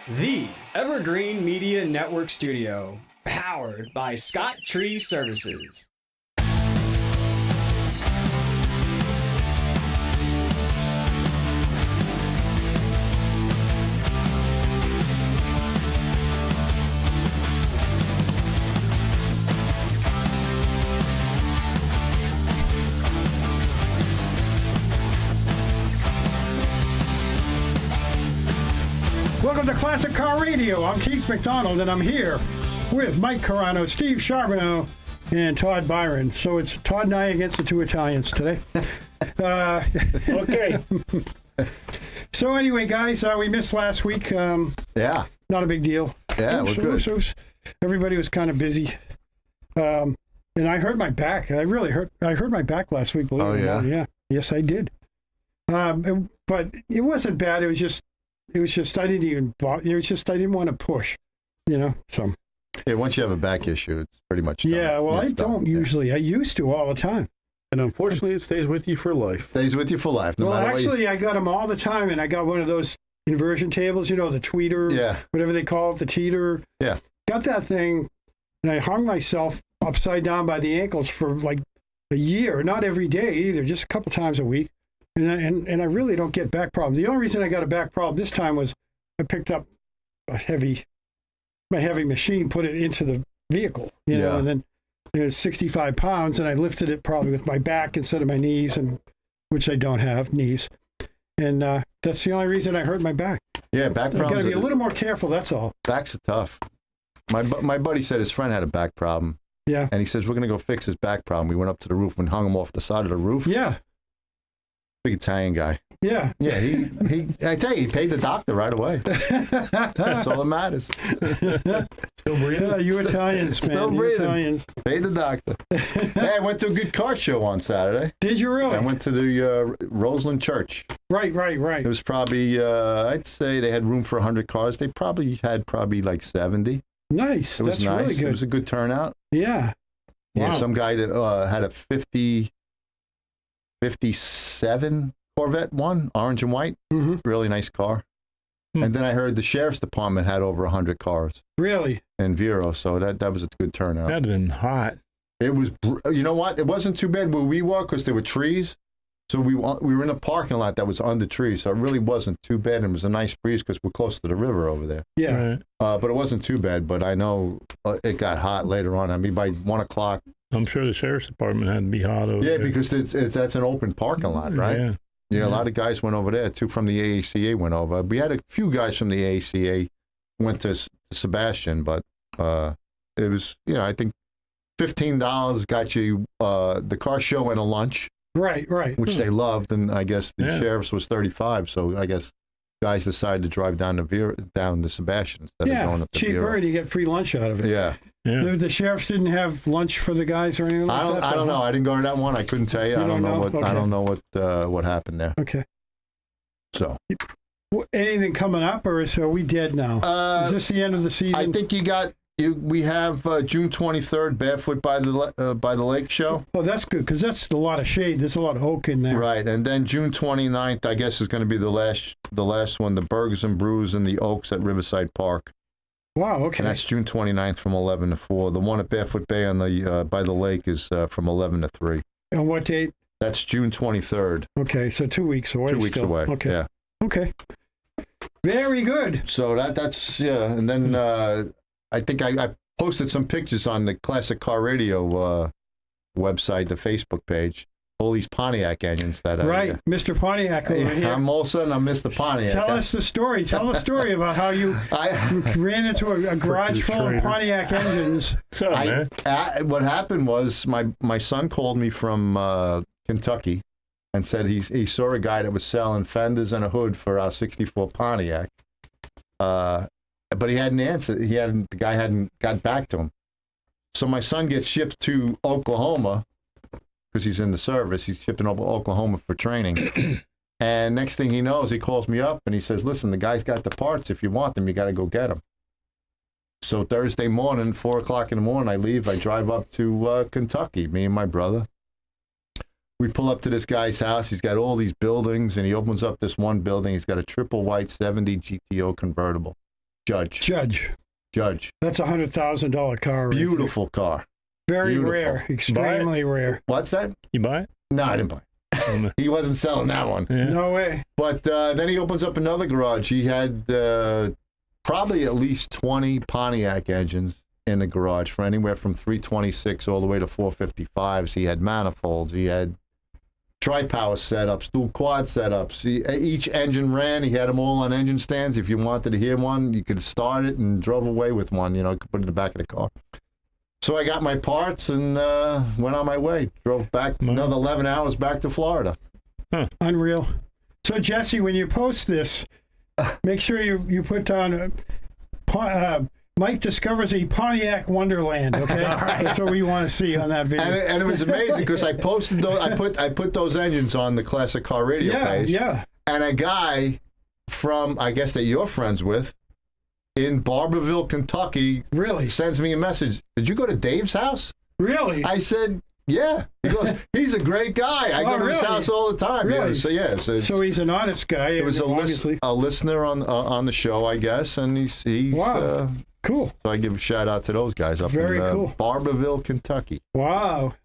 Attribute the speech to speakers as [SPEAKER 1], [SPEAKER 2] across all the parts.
[SPEAKER 1] The Evergreen Media Network Studio, powered by Scott Tree Services.
[SPEAKER 2] Welcome to Classic Car Radio. I'm Keith McDonald, and I'm here with Mike Carano, Steve Charbonneau, and Todd Byron. So it's Todd and I against the two Italians today.
[SPEAKER 3] Okay.
[SPEAKER 2] So anyway, guys, we missed last week.
[SPEAKER 4] Yeah.
[SPEAKER 2] Not a big deal.
[SPEAKER 4] Yeah, we're good.
[SPEAKER 2] Everybody was kind of busy. And I hurt my back. I hurt my back last week, believe it or not. Yeah. Yes, I did. But it wasn't bad. It was just I didn't want to push, so.
[SPEAKER 4] Yeah, once you have a back issue, it's pretty much done.
[SPEAKER 2] Yeah, well,
[SPEAKER 4] It's
[SPEAKER 2] I don't
[SPEAKER 4] done.
[SPEAKER 2] usually. I used to all the time.
[SPEAKER 3] And unfortunately, it stays with you for life.
[SPEAKER 4] Stays with you for life. No
[SPEAKER 2] Well,
[SPEAKER 4] matter what
[SPEAKER 2] actually, I got them all the time, and I got one of those inversion tables, the tweeter,
[SPEAKER 4] Yeah.
[SPEAKER 2] whatever they call it, the teeter.
[SPEAKER 4] Yeah.
[SPEAKER 2] Got that thing, and I hung myself upside down by the ankles for like a year. Not every day either, just a couple times a week. And I really don't get back problems. The only reason I got a back problem this time was I picked up my heavy machine, put it into the vehicle,
[SPEAKER 4] Yeah.
[SPEAKER 2] and then it was 65 pounds, and I lifted it probably with my back instead of my knees, and which I don't have knees. And that's the only reason I hurt my back.
[SPEAKER 4] Yeah, back
[SPEAKER 2] I've got to
[SPEAKER 4] problems.
[SPEAKER 2] be a little more careful, that's all.
[SPEAKER 4] Backs are tough. My buddy said his friend had a back problem,
[SPEAKER 2] Yeah.
[SPEAKER 4] and he says, we're going to go fix his back problem. We went up to the roof and hung him off the side of the roof.
[SPEAKER 2] Yeah.
[SPEAKER 4] Big Italian guy.
[SPEAKER 2] Yeah.
[SPEAKER 4] Yeah, I tell you, he paid the doctor right away. That's all that matters.
[SPEAKER 3] Still breathing?
[SPEAKER 2] Yeah, you Italians, man.
[SPEAKER 4] Still
[SPEAKER 2] You
[SPEAKER 4] breathing.
[SPEAKER 2] Italians.
[SPEAKER 4] Paid the doctor. Hey, I went to a good car show on Saturday.
[SPEAKER 2] Did you really?
[SPEAKER 4] I went to the Roseland Church.
[SPEAKER 2] Right.
[SPEAKER 4] It was probably, I'd say they had room for 100 cars. They probably had like 70.
[SPEAKER 2] Nice.
[SPEAKER 4] It was
[SPEAKER 2] That's
[SPEAKER 4] nice.
[SPEAKER 2] really good.
[SPEAKER 4] It was a good turnout.
[SPEAKER 2] Yeah.
[SPEAKER 4] Yeah,
[SPEAKER 2] Wow.
[SPEAKER 4] some guy that had a 57 Corvette one, orange and white.
[SPEAKER 2] Mm-hmm.
[SPEAKER 4] Really nice car.
[SPEAKER 3] Hmm.
[SPEAKER 4] And then I heard the sheriff's department had over 100 cars
[SPEAKER 2] Really?
[SPEAKER 4] in Vero, so that was a good turnout.
[SPEAKER 3] That'd have been hot.
[SPEAKER 4] It was, you know what? It wasn't too bad where we were because there were trees. So we were in a parking lot that was under trees, so it really wasn't too bad. And it was a nice breeze because we're close to the river over there.
[SPEAKER 2] Yeah.
[SPEAKER 3] Right.
[SPEAKER 4] But it wasn't too bad. But I know it got hot later on. I mean, by 1 o'clock.
[SPEAKER 3] I'm sure the sheriff's department had to be hot over
[SPEAKER 4] Yeah,
[SPEAKER 3] there.
[SPEAKER 4] because that's an open parking lot, right?
[SPEAKER 3] Yeah.
[SPEAKER 4] Yeah, a lot of guys went over there. Two from the AACA went over. We had a few guys from the AACA went to Sebastian, but it was, I think $15 got you the car show and a lunch,
[SPEAKER 2] Right.
[SPEAKER 4] which they loved, and I guess the
[SPEAKER 3] Yeah.
[SPEAKER 4] sheriff's was $35. So I guess guys decided to drive down to Sebastian instead of going
[SPEAKER 2] Yeah.
[SPEAKER 4] up to
[SPEAKER 2] Cheaper,
[SPEAKER 4] Vero.
[SPEAKER 2] and you get free lunch out of it.
[SPEAKER 4] Yeah,
[SPEAKER 3] Yeah.
[SPEAKER 2] The sheriffs didn't have lunch for the guys or anything like that?
[SPEAKER 4] I don't know. I didn't go to that one. I couldn't tell you.
[SPEAKER 2] You
[SPEAKER 4] I don't
[SPEAKER 2] don't
[SPEAKER 4] know
[SPEAKER 2] know?
[SPEAKER 4] what
[SPEAKER 2] Okay.
[SPEAKER 4] I don't know what happened there.
[SPEAKER 2] Okay.
[SPEAKER 4] So
[SPEAKER 2] Anything coming up, or are we dead now? Is this the end of the season?
[SPEAKER 4] I think we have June 23rd, Barefoot by the Lake show.
[SPEAKER 2] Oh, that's good, because that's a lot of shade. There's a lot of oak in there.
[SPEAKER 4] Right, and then June 29th, I guess, is going to be the last one, the Burgers and Brews and the Oaks at Riverside Park.
[SPEAKER 2] Wow, okay.
[SPEAKER 4] And that's June 29th from 11 to 4. The one at Barefoot Bay on the by the lake is from 11 to 3.
[SPEAKER 2] And what date?
[SPEAKER 4] That's June 23rd.
[SPEAKER 2] Okay, so 2 weeks away.
[SPEAKER 4] 2 weeks
[SPEAKER 2] still.
[SPEAKER 4] away.
[SPEAKER 2] Okay.
[SPEAKER 4] Yeah.
[SPEAKER 2] Okay. Very good.
[SPEAKER 4] So that's and then I think I posted some pictures on the Classic Car Radio website, the Facebook page. All these Pontiac engines that
[SPEAKER 2] Right, Mr. Pontiac over here.
[SPEAKER 4] I'm all of a sudden I'm Mr. Pontiac.
[SPEAKER 2] Tell us the story. Tell the story about how you ran into a garage full of Pontiac engines.
[SPEAKER 3] So, man.
[SPEAKER 4] What happened was my son called me from Kentucky and said he saw a guy that was selling fenders and a hood for our 64 Pontiac. But he hadn't answered. The guy hadn't got back to him. So my son gets shipped to Oklahoma because he's in the service. He's shipped in Oklahoma for training. And next thing he knows, he calls me up and he says, listen, the guy's got the parts. If you want them, you got to go get them. So Thursday morning, 4 o'clock in the morning, I leave. I drive up to Kentucky, me and my brother. We pull up to this guy's house. He's got all these buildings, and he opens up this one building. He's got a triple white 70 GTO convertible.
[SPEAKER 2] Judge.
[SPEAKER 4] Judge.
[SPEAKER 2] That's a $100,000 car. Right
[SPEAKER 4] Beautiful car.
[SPEAKER 2] there. Very
[SPEAKER 4] Beautiful.
[SPEAKER 2] rare. Extremely rare.
[SPEAKER 4] What's that?
[SPEAKER 3] You buy it?
[SPEAKER 4] No, I didn't buy it. He wasn't selling that one.
[SPEAKER 3] Yeah.
[SPEAKER 2] No way.
[SPEAKER 4] But then he opens up another garage. He had probably at least 20 Pontiac engines in the garage for anywhere from 326 all the way to 455s. He had manifolds. He had tri-power setups, dual quad setups. Each engine ran. He had them all on engine stands. If you wanted to hear one, you could start it and drove away with one. You know, could put it in the back of the car. So I got my parts and went on my way. Drove back another 11 hours back to Florida.
[SPEAKER 3] Huh.
[SPEAKER 2] Unreal. So, Jesse, when you post this, make sure you put down Mike discovers a Pontiac Wonderland. Okay, that's what we want to see on that video.
[SPEAKER 4] And it was amazing because I posted those. I put those engines on the Classic Car Radio page.
[SPEAKER 2] Yeah.
[SPEAKER 4] And a guy from, I guess that you're friends with, in Barberville, Kentucky,
[SPEAKER 2] Really?
[SPEAKER 4] sends me a message. Did you go to Dave's house?
[SPEAKER 2] Really?
[SPEAKER 4] I said, yeah. He goes, he's a great guy. I go to his
[SPEAKER 2] really?
[SPEAKER 4] house all the time.
[SPEAKER 2] Really?
[SPEAKER 4] Yeah,
[SPEAKER 2] So he's an honest guy.
[SPEAKER 4] it was
[SPEAKER 2] obviously.
[SPEAKER 4] a listener on the show, I guess, and he's
[SPEAKER 2] Wow. Cool.
[SPEAKER 4] so I give a shout out to those guys up
[SPEAKER 2] Very
[SPEAKER 4] in
[SPEAKER 2] cool.
[SPEAKER 4] Barberville, Kentucky.
[SPEAKER 2] Wow.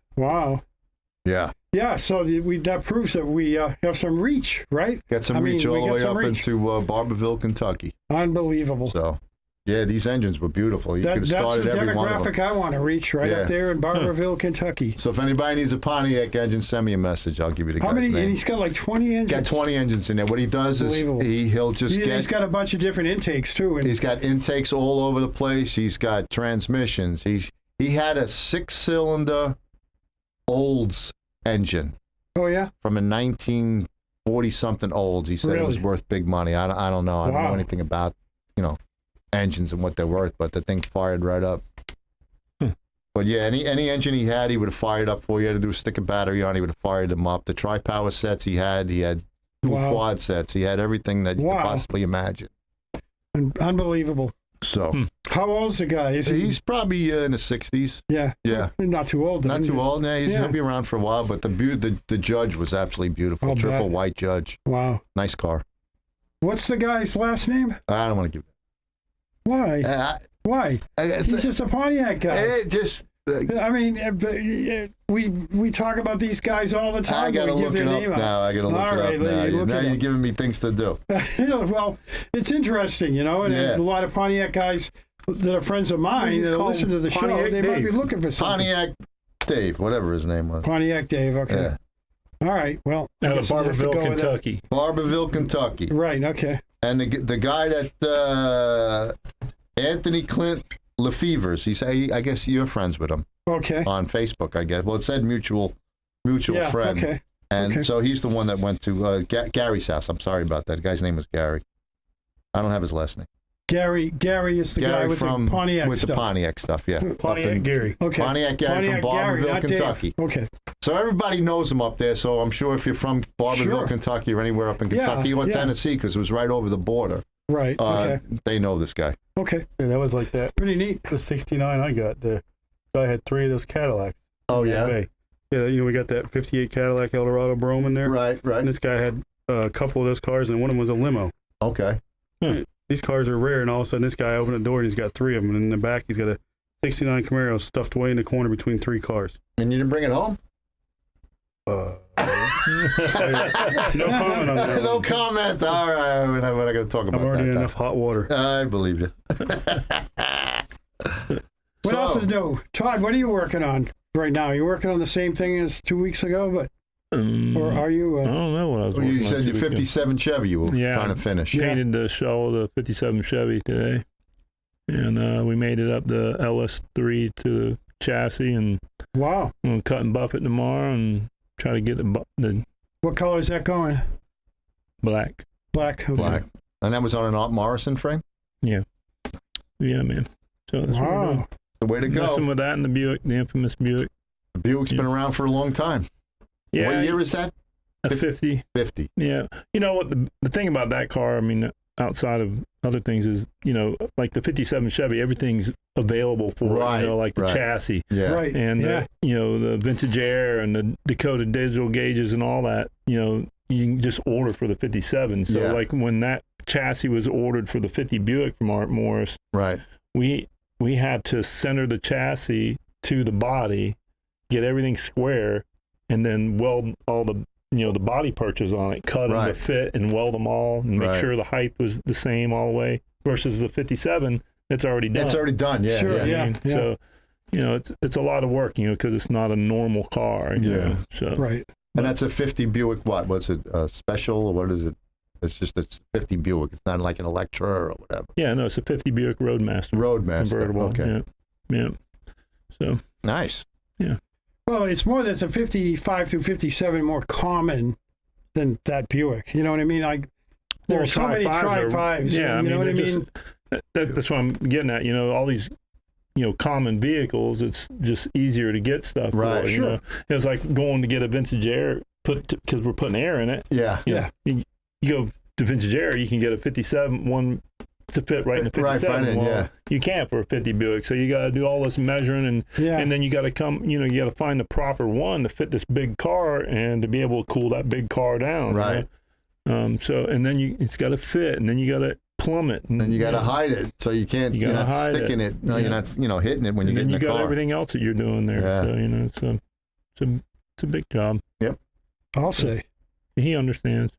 [SPEAKER 4] Yeah,
[SPEAKER 2] Yeah. So that proves that we have some reach, right?
[SPEAKER 4] got some
[SPEAKER 2] I mean,
[SPEAKER 4] reach
[SPEAKER 2] we
[SPEAKER 4] all the
[SPEAKER 2] got
[SPEAKER 4] way
[SPEAKER 2] some
[SPEAKER 4] up
[SPEAKER 2] reach.
[SPEAKER 4] into Barberville, Kentucky.
[SPEAKER 2] Unbelievable.
[SPEAKER 4] So, yeah, these engines were beautiful. You could have
[SPEAKER 2] That's
[SPEAKER 4] started
[SPEAKER 2] the
[SPEAKER 4] every one of them.
[SPEAKER 2] demographic I want to reach, right
[SPEAKER 4] Yeah.
[SPEAKER 2] up there in Barberville, Kentucky.
[SPEAKER 4] So if anybody needs a Pontiac engine, send me a message. I'll give you the
[SPEAKER 2] How
[SPEAKER 4] guy's
[SPEAKER 2] many? And
[SPEAKER 4] name.
[SPEAKER 2] he's got like 20 engines.
[SPEAKER 4] Got 20 engines in there. What he does is
[SPEAKER 2] Unbelievable.
[SPEAKER 4] he'll just
[SPEAKER 2] He's got a bunch of different intakes too. And
[SPEAKER 4] He's got intakes all over the place. He's got transmissions. He had a 6-cylinder Olds engine
[SPEAKER 2] oh yeah,
[SPEAKER 4] from a 1940-something Olds. He said it was
[SPEAKER 2] Really?
[SPEAKER 4] worth big money. I don't know. I don't know
[SPEAKER 2] Wow.
[SPEAKER 4] anything about, engines and what they're worth, but the thing fired right up. But yeah, any engine he had, he would have fired up for you. Had to do a stick of battery on, he would have fired them up. The tri-power sets he had dual
[SPEAKER 2] Wow.
[SPEAKER 4] quad sets. He had everything that you
[SPEAKER 2] Wow.
[SPEAKER 4] could possibly imagine.
[SPEAKER 2] unbelievable.
[SPEAKER 4] So
[SPEAKER 2] How old's the guy? Is he?
[SPEAKER 4] he's probably in the 60s.
[SPEAKER 2] Yeah.
[SPEAKER 4] Yeah.
[SPEAKER 2] Not too old.
[SPEAKER 4] Not
[SPEAKER 2] then.
[SPEAKER 4] too old. Yeah,
[SPEAKER 2] Yeah.
[SPEAKER 4] he'll be around for a while. But the Judge was absolutely beautiful.
[SPEAKER 2] I'll
[SPEAKER 4] Triple
[SPEAKER 2] bet.
[SPEAKER 4] white Judge.
[SPEAKER 2] Wow.
[SPEAKER 4] Nice car.
[SPEAKER 2] What's the guy's last name?
[SPEAKER 4] I don't want to give
[SPEAKER 2] Why?
[SPEAKER 4] it.
[SPEAKER 2] Why? He's just a Pontiac guy.
[SPEAKER 4] It just.
[SPEAKER 2] I mean, we talk about these guys all the time.
[SPEAKER 4] I gotta
[SPEAKER 2] we give
[SPEAKER 4] look
[SPEAKER 2] their
[SPEAKER 4] it up
[SPEAKER 2] name out.
[SPEAKER 4] now. I gotta look
[SPEAKER 2] All
[SPEAKER 4] it
[SPEAKER 2] right,
[SPEAKER 4] up now.
[SPEAKER 2] look
[SPEAKER 4] Now
[SPEAKER 2] it
[SPEAKER 4] you're
[SPEAKER 2] up.
[SPEAKER 4] giving me things to do.
[SPEAKER 2] Well, it's interesting, and
[SPEAKER 4] Yeah.
[SPEAKER 2] a lot of Pontiac guys that are friends of mine
[SPEAKER 3] He's
[SPEAKER 2] that
[SPEAKER 3] called
[SPEAKER 2] listen to the show,
[SPEAKER 3] Pontiac
[SPEAKER 2] they might be
[SPEAKER 3] Dave.
[SPEAKER 2] looking for something.
[SPEAKER 4] Pontiac Dave, whatever his name was.
[SPEAKER 2] Pontiac Dave, okay.
[SPEAKER 4] Yeah.
[SPEAKER 2] All right, well. I
[SPEAKER 3] Out of
[SPEAKER 2] guess we'll have to
[SPEAKER 3] Barberville,
[SPEAKER 2] go with that.
[SPEAKER 3] Kentucky.
[SPEAKER 4] Barberville, Kentucky.
[SPEAKER 2] Right, okay.
[SPEAKER 4] And the guy that Anthony Clint Lefevers, I guess you're friends with him
[SPEAKER 2] Okay.
[SPEAKER 4] on Facebook, I guess. Well, it said mutual
[SPEAKER 2] Yeah,
[SPEAKER 4] friend.
[SPEAKER 2] okay.
[SPEAKER 4] And
[SPEAKER 2] Okay.
[SPEAKER 4] so he's the one that went to Gary's house. I'm sorry about that. The guy's name was Gary. I don't have his last name.
[SPEAKER 2] Gary is the guy
[SPEAKER 4] Gary
[SPEAKER 2] with
[SPEAKER 4] from
[SPEAKER 2] the Pontiac
[SPEAKER 4] with
[SPEAKER 2] stuff.
[SPEAKER 4] the Pontiac stuff, yeah. Up
[SPEAKER 3] Pontiac
[SPEAKER 4] in-
[SPEAKER 3] Gary.
[SPEAKER 2] Okay.
[SPEAKER 4] Pontiac Gary from
[SPEAKER 2] Gary,
[SPEAKER 4] Barberville,
[SPEAKER 2] not Dave.
[SPEAKER 4] Kentucky.
[SPEAKER 2] Okay.
[SPEAKER 4] So everybody knows him up there. So I'm sure if you're from Barberville,
[SPEAKER 2] Sure.
[SPEAKER 4] Kentucky, or anywhere up in
[SPEAKER 2] Yeah,
[SPEAKER 4] Kentucky or
[SPEAKER 2] yeah.
[SPEAKER 4] Tennessee, because it was right over the border,
[SPEAKER 2] Right. Okay.
[SPEAKER 4] they know this guy.
[SPEAKER 2] Okay.
[SPEAKER 5] Yeah, that was like that.
[SPEAKER 2] Pretty neat.
[SPEAKER 5] The 69 I got, the guy had 3 of those Cadillacs.
[SPEAKER 4] Oh
[SPEAKER 5] Bay. Yeah, we got that 58 Cadillac Eldorado Brome in there.
[SPEAKER 4] Right.
[SPEAKER 5] And this guy had a couple of those cars, and one of them was a limo.
[SPEAKER 4] Okay.
[SPEAKER 5] These cars are rare, and all of a sudden this guy opened the door and he's got 3 of them. And in the back, he's got a 69 Camaro stuffed away in the corner between 3 cars.
[SPEAKER 4] And you didn't bring it home?
[SPEAKER 5] No comment on that.
[SPEAKER 4] No comment. All right, we're not going to talk about
[SPEAKER 5] I'm already
[SPEAKER 4] that.
[SPEAKER 5] in enough hot water.
[SPEAKER 4] I believe you.
[SPEAKER 2] What else is new? Todd, what are you working on right now? You working on the same thing as 2 weeks ago, or are you?
[SPEAKER 3] I don't know what I was
[SPEAKER 4] Well,
[SPEAKER 3] working
[SPEAKER 4] you
[SPEAKER 3] on
[SPEAKER 4] said
[SPEAKER 3] 2
[SPEAKER 4] your
[SPEAKER 3] weeks ago.
[SPEAKER 4] 57 Chevy you were trying to finish.
[SPEAKER 2] Yeah.
[SPEAKER 3] Painted the shell of the 57 Chevy today. And we made it up the LS3 to the chassis, and
[SPEAKER 2] Wow.
[SPEAKER 3] I'm going to cut and buff it tomorrow and try to get the
[SPEAKER 2] What color is that going?
[SPEAKER 3] black.
[SPEAKER 2] Black. Okay.
[SPEAKER 4] Black. And that was on an Art Morrison frame?
[SPEAKER 3] Yeah, man. So that's what we're doing.
[SPEAKER 2] Wow.
[SPEAKER 4] The way to
[SPEAKER 3] Messing
[SPEAKER 4] go.
[SPEAKER 3] with that in the Buick, the infamous Buick.
[SPEAKER 4] The Buick's been around for a long time.
[SPEAKER 3] Yeah,
[SPEAKER 4] What year is that?
[SPEAKER 3] a 50.
[SPEAKER 4] 50.
[SPEAKER 3] Yeah. You know what, the thing about that car, I mean, outside of other things is, like the 57 Chevy, everything's available for
[SPEAKER 4] Right,
[SPEAKER 3] it, like the
[SPEAKER 4] right.
[SPEAKER 3] chassis.
[SPEAKER 4] Yeah.
[SPEAKER 2] Right.
[SPEAKER 3] And,
[SPEAKER 2] yeah.
[SPEAKER 3] the vintage air and the Dakota digital gauges and all that, you can just order for the 57. So,
[SPEAKER 4] Yeah.
[SPEAKER 3] like, when that chassis was ordered for the 50 Buick from Art Morris,
[SPEAKER 4] Right.
[SPEAKER 3] we had to center the chassis to the body, get everything square, and then weld all the the body perches on it, cut them to fit and weld them all, and make sure the height was the same all the way. Versus the 57, it's already done.
[SPEAKER 4] It's already done. Yeah.
[SPEAKER 2] Sure,
[SPEAKER 4] Yeah.
[SPEAKER 2] yeah.
[SPEAKER 3] So, it's a lot of work, because it's not a normal car. You know, so.
[SPEAKER 2] Right.
[SPEAKER 4] And that's a 50 Buick. What was it? A special or what is it? It's 50 Buick. It's not like an Electra or whatever.
[SPEAKER 3] Yeah, no, it's a 50 Buick Roadmaster. Convertible.
[SPEAKER 4] Okay.
[SPEAKER 3] Yeah. So.
[SPEAKER 4] Nice.
[SPEAKER 3] Yeah.
[SPEAKER 2] Well, it's more that the 55 through 57 more common than that Buick. You know what I mean? Like, there are so many Tri-5s.
[SPEAKER 3] Yeah,
[SPEAKER 2] you know what I mean?
[SPEAKER 3] That's what I'm getting at. All these, common vehicles. It's just easier to get stuff.
[SPEAKER 4] Right.
[SPEAKER 3] For,
[SPEAKER 2] Sure.
[SPEAKER 3] It was like going to get a vintage air because we're putting air in it.
[SPEAKER 4] Yeah.
[SPEAKER 3] You go to vintage air, you can get a 57 one to fit right in the 57.
[SPEAKER 4] Right,
[SPEAKER 3] You can't for a 50 Buick, so you got to do all this measuring and then you got to come. You got to find the proper one to fit this big car and to be able to cool that big car down.
[SPEAKER 4] Right.
[SPEAKER 3] So and then it's got to fit, and then you got to plumb it,
[SPEAKER 4] and you got to hide it so you can't. You're not sticking it. No, you're not. Hitting it when you get in the car.
[SPEAKER 3] You got everything else that you're doing there.
[SPEAKER 4] Yeah.
[SPEAKER 3] So it's a big job.
[SPEAKER 4] Yep.
[SPEAKER 2] I'll say.
[SPEAKER 3] He understands.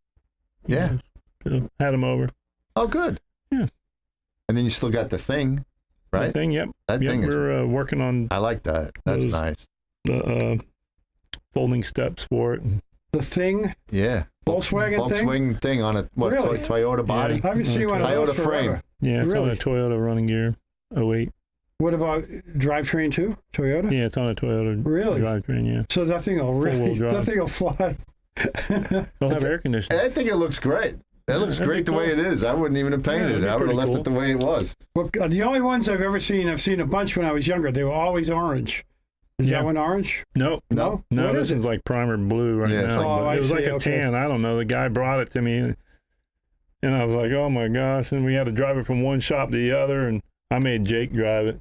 [SPEAKER 4] Yeah.
[SPEAKER 3] So had him over.
[SPEAKER 4] Oh, good.
[SPEAKER 3] Yeah.
[SPEAKER 4] And then you still got the thing, right?
[SPEAKER 3] That thing, yep.
[SPEAKER 4] That thing is.
[SPEAKER 3] We're working on.
[SPEAKER 4] I like that. That's nice.
[SPEAKER 3] The folding steps for it.
[SPEAKER 2] The thing?
[SPEAKER 4] Yeah.
[SPEAKER 2] Volkswagen
[SPEAKER 4] thing on a
[SPEAKER 2] Really?
[SPEAKER 4] Toyota body.
[SPEAKER 2] I haven't seen one of those
[SPEAKER 4] Toyota frame.
[SPEAKER 2] forever.
[SPEAKER 3] Yeah, it's
[SPEAKER 2] Really?
[SPEAKER 3] on a Toyota running gear 08.
[SPEAKER 2] What about drivetrain too? Toyota?
[SPEAKER 3] Yeah, it's on a Toyota
[SPEAKER 2] Really?
[SPEAKER 3] drivetrain, yeah.
[SPEAKER 2] So that thing will
[SPEAKER 3] Four-wheel drive.
[SPEAKER 2] that thing will fly.
[SPEAKER 3] They'll have air conditioning.
[SPEAKER 4] I think it looks great. That looks
[SPEAKER 3] that'd
[SPEAKER 4] great
[SPEAKER 3] be
[SPEAKER 4] the way
[SPEAKER 3] cool.
[SPEAKER 4] it is. I wouldn't even have painted
[SPEAKER 3] it'd
[SPEAKER 4] it.
[SPEAKER 3] be
[SPEAKER 4] I would have
[SPEAKER 3] pretty
[SPEAKER 4] left
[SPEAKER 3] cool.
[SPEAKER 4] it the way it was.
[SPEAKER 2] Well, the only ones I've ever seen, I've seen a bunch when I was younger. They were always orange. Is
[SPEAKER 3] Yeah.
[SPEAKER 2] that one orange?
[SPEAKER 3] No.
[SPEAKER 2] No?
[SPEAKER 3] No,
[SPEAKER 2] What
[SPEAKER 3] this
[SPEAKER 2] is it?
[SPEAKER 3] one's like primer blue right
[SPEAKER 4] Yeah, it's
[SPEAKER 3] now.
[SPEAKER 4] like-
[SPEAKER 2] Oh,
[SPEAKER 3] but
[SPEAKER 2] I
[SPEAKER 3] it was like
[SPEAKER 2] see,
[SPEAKER 3] a
[SPEAKER 2] okay.
[SPEAKER 3] tan. I don't know. The guy brought it to me, and I was like, oh my gosh. And we had to drive it from one shop to the other, and I made Jake drive it.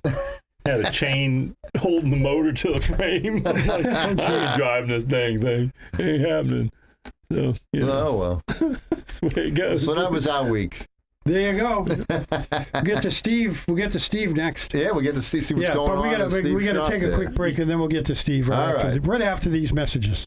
[SPEAKER 3] Had a chain holding the motor to the frame. I'm like, I'm sure you're driving this dang thing. It ain't happening. So,
[SPEAKER 4] Oh, well.
[SPEAKER 3] that's the way it goes.
[SPEAKER 4] So that was our week.
[SPEAKER 2] There you go. We'll get to Steve next.
[SPEAKER 4] Yeah, we get to see what's going
[SPEAKER 2] but
[SPEAKER 4] on.
[SPEAKER 2] we
[SPEAKER 4] in Steve's
[SPEAKER 2] we gotta
[SPEAKER 4] shop
[SPEAKER 2] take a
[SPEAKER 4] there.
[SPEAKER 2] quick break and then we'll get to Steve
[SPEAKER 4] All right.
[SPEAKER 2] right after these messages.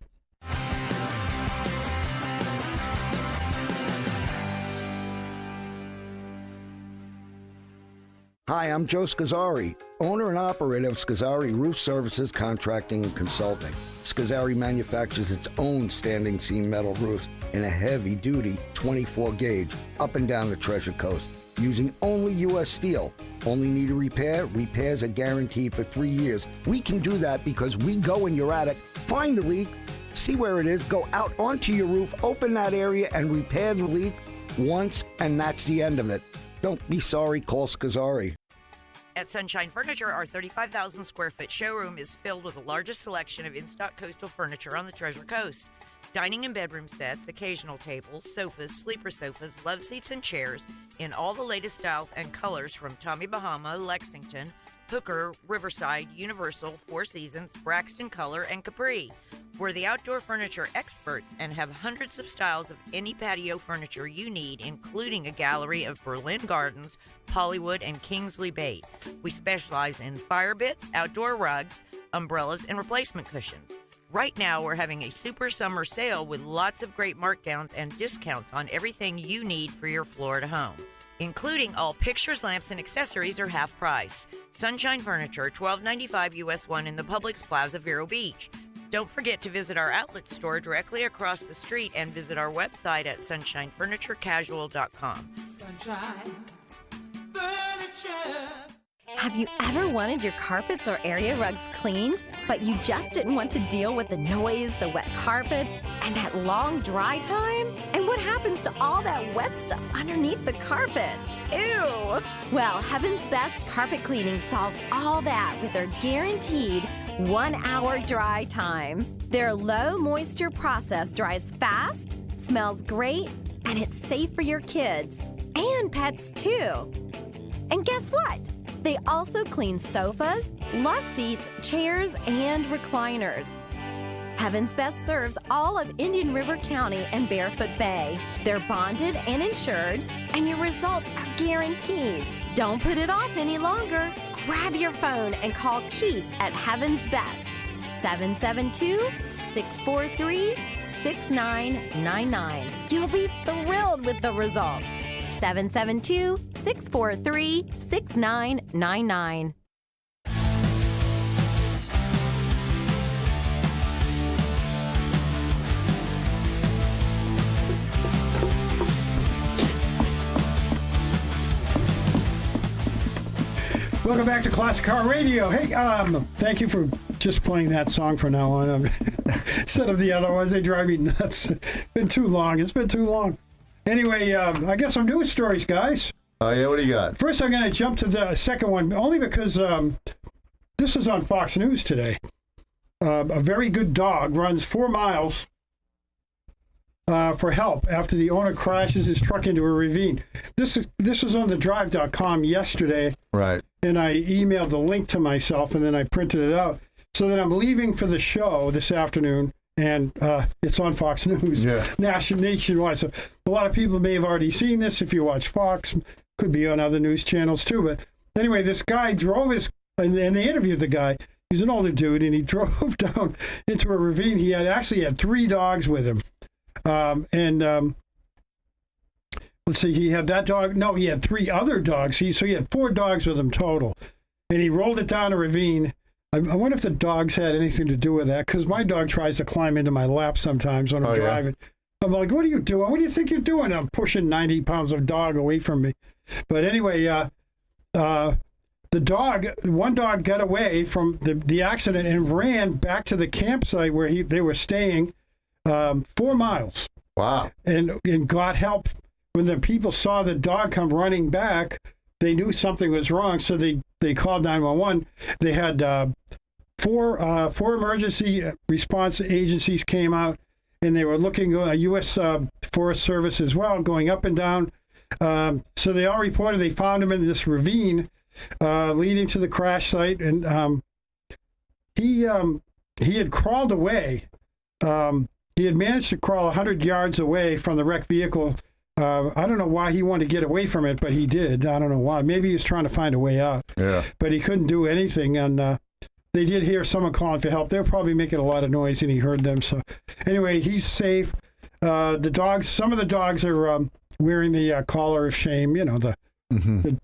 [SPEAKER 6] Hi, I'm Joe Scazzari, owner and operator of Scazzari Roof Services Contracting and Consulting. Scazzari manufactures its own standing seam metal roofs in a heavy-duty 24-gauge up and down the Treasure Coast, using only U.S. steel. Only need a repair? Repairs are guaranteed for 3 years. We can do that because we go in your attic, find the leak, see where it is, go out onto your roof, open that area, and repair the leak once, and that's the end of it. Don't be sorry, call Scazzari.
[SPEAKER 7] At Sunshine Furniture, our 35,000 square foot showroom is filled with the largest selection of in-stock coastal furniture on the Treasure Coast. Dining and bedroom sets, occasional tables, sofas, sleeper sofas, love seats, and chairs in all the latest styles and colors from Tommy Bahama, Lexington, Hooker, Riverside, Universal, Four Seasons, Braxton Color, and Capri. We're the outdoor furniture experts and have hundreds of styles of any patio furniture you need, including a gallery of Berlin Gardens, Hollywood, and Kingsley Bait. We specialize in fire bits, outdoor rugs, umbrellas, and replacement cushions. Right now, we're having a super summer sale with lots of great markdowns and discounts on everything you need for your Florida home, including all pictures, lamps, and accessories are half price. Sunshine Furniture, $12.95 US 1 in the Publix Plaza, Vero Beach. Don't forget to visit our outlet store directly across the street and visit our website at sunshinefurniturecasual.com.
[SPEAKER 8] Sunshine Furniture.
[SPEAKER 9] Have you ever wanted your carpets or area rugs cleaned, but you just didn't want to deal with the noise, the wet carpet, and that long dry time? And what happens to all that wet stuff underneath the carpet? Ew! Well, Heaven's Best Carpet Cleaning solves all that with their guaranteed 1 hour dry time. Their low moisture process dries fast, smells great, and it's safe for your kids and pets too. And guess what? They also clean sofas, love seats, chairs, and recliners. Heaven's Best serves all of Indian River County and Barefoot Bay. They're bonded and insured, and your results are guaranteed. Don't put it off any longer. Grab your phone and call Keith at Heaven's Best, 772-643-6999. You'll be thrilled with the results. 772-643-6999.
[SPEAKER 2] Welcome back to Classic Car Radio. Hey, thank you for just playing that song from now on. Instead of the other ones, they drive me nuts. It's been too long. Anyway, I got some news stories, guys.
[SPEAKER 4] Oh, yeah, what do you got?
[SPEAKER 2] First, I'm going to jump to the second one, only because this is on Fox News today. A very good dog runs 4 miles for help after the owner crashes his truck into a ravine. This was on thedrive.com yesterday.
[SPEAKER 4] Right.
[SPEAKER 2] And I emailed the link to myself, and then I printed it out. So that I'm leaving for the show this afternoon, and it's on Fox News, nationwide. So a lot of people may have already seen this if you watch Fox. Could be on other news channels too. But anyway, this guy drove and they interviewed the guy. He's an older dude, and he drove down into a ravine. He actually had 3 dogs with him. Let's see, he had that dog. No, he had 3 other dogs. So he had 4 dogs with him total. And he rolled it down a ravine. I wonder if the dogs had anything to do with that, because my dog tries to climb into my lap sometimes when I'm driving. I'm like, what are you doing? What do you think you're doing? I'm pushing 90 pounds of dog away from me. But anyway, one dog got away from the accident and ran back to the campsite where they were staying 4 miles.
[SPEAKER 4] Wow.
[SPEAKER 2] And got help. When the people saw the dog come running back, they knew something was wrong, so they called 911. They had 4 emergency response agencies came out, and they were looking at U.S. Forest Service as well, going up and down. So they all reported they found him in this ravine leading to the crash site, and he had crawled away. He had managed to crawl 100 yards away from the wrecked vehicle. I don't know why he wanted to get away from it, but he did. I don't know why. Maybe he was trying to find a way out. Yeah. But he couldn't do anything, and they did hear someone calling for help. They're probably making a lot of noise, and he heard them. So anyway, he's safe. The dogs. Some of the dogs are wearing the collar of shame. You know, the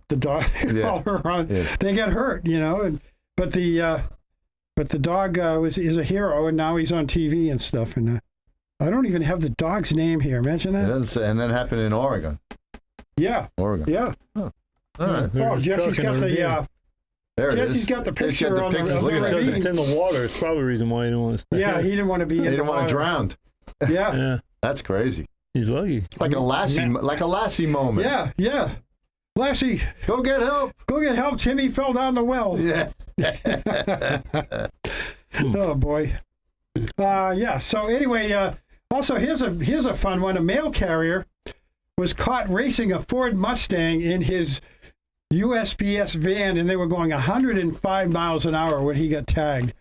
[SPEAKER 2] dog collar on. Yeah. They get hurt. You know, but the dog is a hero, and now he's on TV and stuff. And I don't even have the dog's name here. Mention that.
[SPEAKER 4] And that happened in Oregon.
[SPEAKER 2] Yeah.
[SPEAKER 4] Oregon.
[SPEAKER 2] Yeah.
[SPEAKER 4] Oh, all right.
[SPEAKER 2] Oh, Jesse's got the.
[SPEAKER 4] There it
[SPEAKER 2] Jesse's
[SPEAKER 4] is.
[SPEAKER 2] got the picture on the
[SPEAKER 3] because it's in the water. It's probably the reason why he didn't want to stay.
[SPEAKER 2] Yeah, he didn't want to be in the water.
[SPEAKER 4] He didn't want to drown.
[SPEAKER 2] Yeah.
[SPEAKER 4] That's crazy.
[SPEAKER 3] He's lucky.
[SPEAKER 4] Like a Lassie moment.
[SPEAKER 2] Yeah. Lassie,
[SPEAKER 4] go get help.
[SPEAKER 2] Go get help. Timmy fell down the well.
[SPEAKER 4] Yeah.
[SPEAKER 2] Oh boy. Yeah. So anyway, also here's a fun one. A mail carrier was caught racing a Ford Mustang in his USPS van, and they were going 105 miles an hour when he got tagged.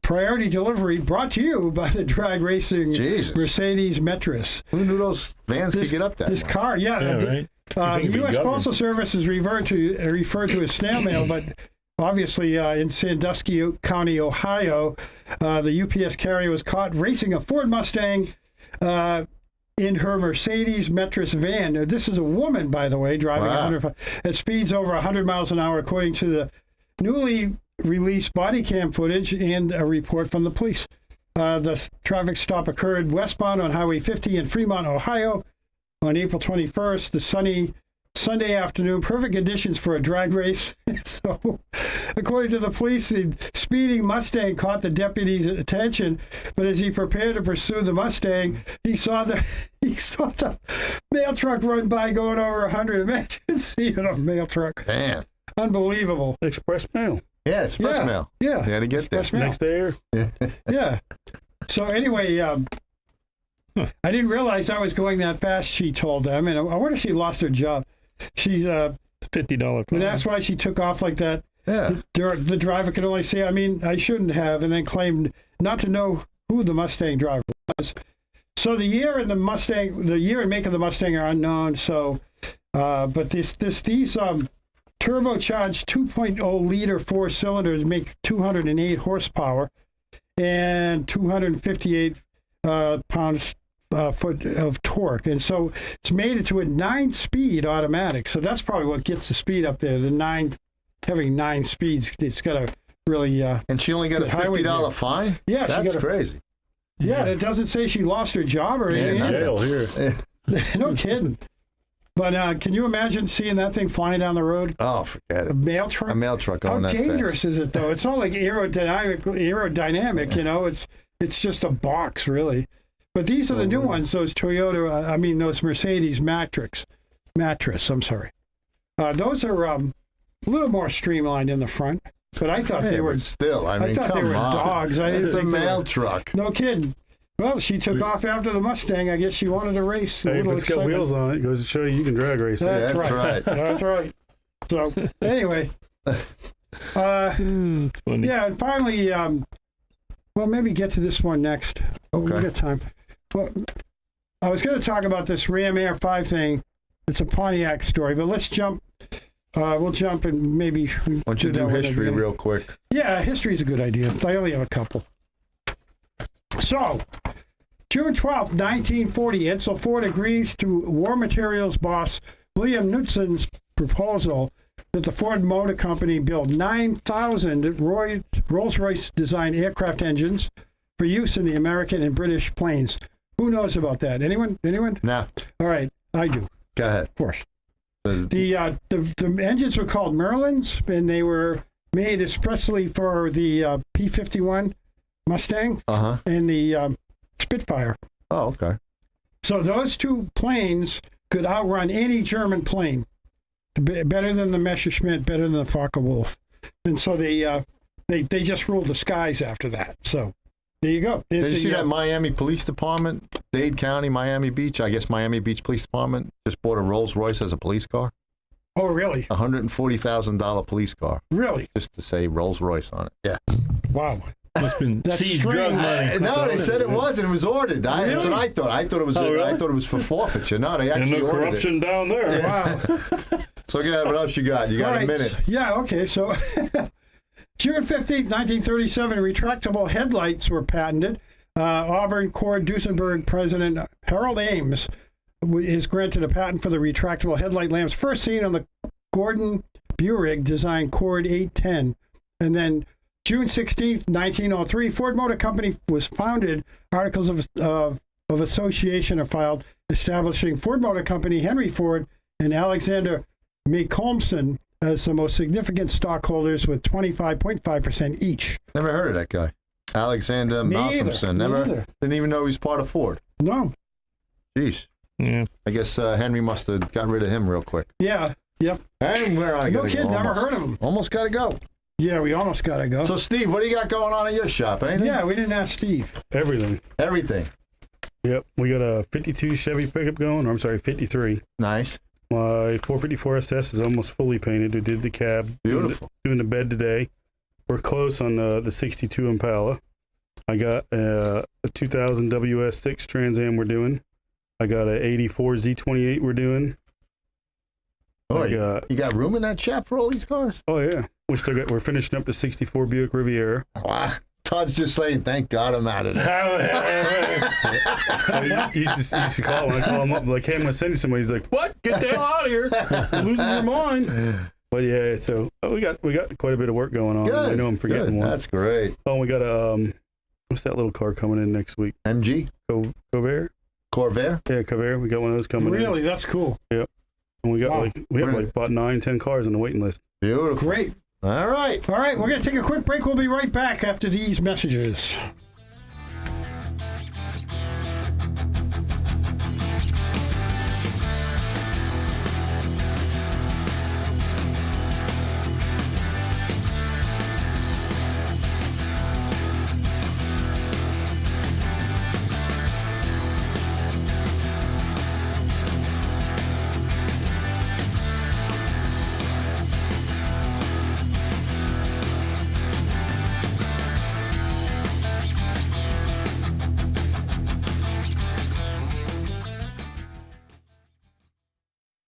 [SPEAKER 2] Priority delivery brought to you by the drag racing Mercedes Metris.
[SPEAKER 4] Who knew those vans could get up that
[SPEAKER 2] This
[SPEAKER 4] much?
[SPEAKER 2] car, right. The U.S. Postal Service is referred to as snail mail, but obviously in Sandusky County, Ohio, the UPS carrier was caught racing a Ford Mustang in her Mercedes Metris van. This is a woman, by the way, driving 105 at speeds over 100 miles an hour, according to the newly released body cam footage and a report from the police. The traffic stop occurred westbound on Highway 50 in Fremont, Ohio, on April 21st, the sunny Sunday afternoon. Perfect conditions for a drag race. So, according to the police, the speeding Mustang caught the deputy's attention, but as he prepared to pursue the Mustang, he saw the mail truck run by going over 100. Imagine seeing a mail truck.
[SPEAKER 4] Damn.
[SPEAKER 2] Unbelievable.
[SPEAKER 5] Express mail.
[SPEAKER 4] Yeah, express mail.
[SPEAKER 2] Yeah.
[SPEAKER 4] You had to get
[SPEAKER 2] express
[SPEAKER 4] there.
[SPEAKER 2] Mail.
[SPEAKER 5] Next day.
[SPEAKER 2] Yeah. So anyway, I didn't realize I was going that fast, she told them. And I wonder if she lost her job. She's
[SPEAKER 3] $50
[SPEAKER 2] and that's why she took off like that.
[SPEAKER 4] Yeah.
[SPEAKER 2] The driver could only say, I shouldn't have, and then claimed not to know who the Mustang driver was. So the year and make of the Mustang are unknown. So, but these turbocharged 2.0 liter 4 cylinders make 208 horsepower and 258 pounds foot of torque, and so it's made it to a 9-speed automatic. So that's probably what gets the speed up there. Having 9 speeds, it's got a really.
[SPEAKER 4] And she only got a $50 fine.
[SPEAKER 2] Yeah,
[SPEAKER 4] that's crazy.
[SPEAKER 2] Yeah, and it doesn't say she lost her job or anything.
[SPEAKER 3] In jail here.
[SPEAKER 2] No kidding. But can you imagine seeing that thing flying down the road?
[SPEAKER 4] Oh, forget it.
[SPEAKER 2] A mail truck?
[SPEAKER 4] A mail truck
[SPEAKER 2] How
[SPEAKER 4] on that
[SPEAKER 2] dangerous
[SPEAKER 4] fast.
[SPEAKER 2] is it, though? It's not like aerodynamic, you know. It's just a box, really. But these are the new ones, those those Mercedes mattress, I'm sorry. Those are a little more streamlined in the front. But I thought they were...
[SPEAKER 4] Still, I
[SPEAKER 2] thought they were dogs. I didn't
[SPEAKER 4] it's
[SPEAKER 2] think
[SPEAKER 4] a mail truck.
[SPEAKER 2] No kidding. Well, she took off after the Mustang. I guess she wanted to race.
[SPEAKER 5] Hey, if it's got wheels on it, goes to show you can drag race it.
[SPEAKER 2] That's
[SPEAKER 4] right.
[SPEAKER 2] That's right. So, anyway.
[SPEAKER 3] It's funny.
[SPEAKER 2] Yeah, and finally, well, maybe get to this one next.
[SPEAKER 4] Okay.
[SPEAKER 2] We got time. Well, I was going to talk about this Ram Air 5 thing. It's a Pontiac story, but let's jump. We'll jump and maybe...
[SPEAKER 4] Why don't you do history real quick?
[SPEAKER 2] Yeah, history is a good idea. I only have a couple. So, June 12th, 1940, Edsel Ford agrees to War Materials boss William Knudsen's proposal that the Ford Motor Company build 9,000 Rolls-Royce designed aircraft engines for use in the American and British planes. Who knows about that? Anyone?
[SPEAKER 4] No.
[SPEAKER 2] All right, I do.
[SPEAKER 4] Go ahead.
[SPEAKER 2] Of course. The engines were called Merlins, and they were made expressly for the P-51 Mustang and the Spitfire.
[SPEAKER 4] Oh, okay.
[SPEAKER 2] So those two planes could outrun any German plane, better than the Messerschmitt, better than the Focke-Wulf. And so they just ruled the skies after that. So there you go.
[SPEAKER 4] Did you see that Miami Police Department, Dade County, Miami Beach? I guess Miami Beach Police Department just bought a Rolls Royce as a police car.
[SPEAKER 2] Oh, really?
[SPEAKER 4] $140,000 police car.
[SPEAKER 2] Really?
[SPEAKER 4] Just to say Rolls Royce on it. Yeah.
[SPEAKER 2] Wow.
[SPEAKER 3] Must been
[SPEAKER 2] That's
[SPEAKER 3] seized
[SPEAKER 2] strange.
[SPEAKER 3] drug money.
[SPEAKER 4] No, they said it was, and it was ordered. That's what I thought. I thought it was.
[SPEAKER 3] Oh, really?
[SPEAKER 4] I thought it was for forfeiture. No, they
[SPEAKER 3] And
[SPEAKER 4] actually
[SPEAKER 3] no
[SPEAKER 4] ordered
[SPEAKER 3] corruption
[SPEAKER 4] it.
[SPEAKER 3] down there.
[SPEAKER 2] Wow.
[SPEAKER 4] So go ahead. What else you got? You got
[SPEAKER 2] All
[SPEAKER 4] a minute.
[SPEAKER 2] Yeah, okay. So June 15th, 1937, retractable headlights were patented. Auburn Cord Duesenberg President Harold Ames is granted a patent for the retractable headlight lamps, first seen on the Gordon Burig designed Cord 810. And then June 16th, 1903, Ford Motor Company was founded. Articles of association are filed establishing Ford Motor Company, Henry Ford, and Alexander Macomson as the most significant stockholders with 25.5% each.
[SPEAKER 4] Never heard of that guy. Alexander Malcolmson. Never. Didn't even know he was part of Ford.
[SPEAKER 2] No.
[SPEAKER 4] Jeez.
[SPEAKER 3] Yeah.
[SPEAKER 4] I guess Henry must have got rid of him real quick.
[SPEAKER 2] Yeah. Yep.
[SPEAKER 4] And where I
[SPEAKER 2] No
[SPEAKER 4] gotta
[SPEAKER 2] kid,
[SPEAKER 4] go.
[SPEAKER 2] never heard of him.
[SPEAKER 4] Almost got to go.
[SPEAKER 2] Yeah, we almost got to go.
[SPEAKER 4] So, Steve, what do you got going on at your shop? Anything?
[SPEAKER 2] Yeah, we didn't ask Steve.
[SPEAKER 5] Everything.
[SPEAKER 4] Everything.
[SPEAKER 5] Yep. We got a 52 Chevy pickup going. Or I'm sorry, 53.
[SPEAKER 4] Nice.
[SPEAKER 5] My 454 SS is almost fully painted. We did the cab.
[SPEAKER 4] Beautiful.
[SPEAKER 5] Doing the bed today. We're close on the 62 Impala. I got a 2000 WS6 Trans Am we're doing. I got a 84 Z28 we're doing.
[SPEAKER 4] Oh, you got room in that shop for all these cars?
[SPEAKER 5] Oh yeah, we're finishing up the 64 Buick Riviera.
[SPEAKER 4] Wow. Todd's just saying, thank God I'm out of there.
[SPEAKER 5] You used to call when I call him up like, hey, I'm gonna send you somebody. He's like, what? Get the hell out of here! You're losing your mind. But yeah, so we got quite a bit of work going on.
[SPEAKER 4] Good.
[SPEAKER 5] I know I'm forgetting one.
[SPEAKER 4] That's great.
[SPEAKER 5] Oh, and we got a what's that little car coming in next week?
[SPEAKER 4] MG?
[SPEAKER 5] Corvair?
[SPEAKER 4] Corvair?
[SPEAKER 5] Yeah, Corvair. We got one of those coming in.
[SPEAKER 2] Really? That's cool.
[SPEAKER 5] Yep. And we got
[SPEAKER 2] Wow.
[SPEAKER 5] we have like about 9-10 cars on the waiting list.
[SPEAKER 4] Beautiful.
[SPEAKER 2] Great.
[SPEAKER 4] All right.
[SPEAKER 2] All right, we're going to take a quick break. We'll be right back after these messages.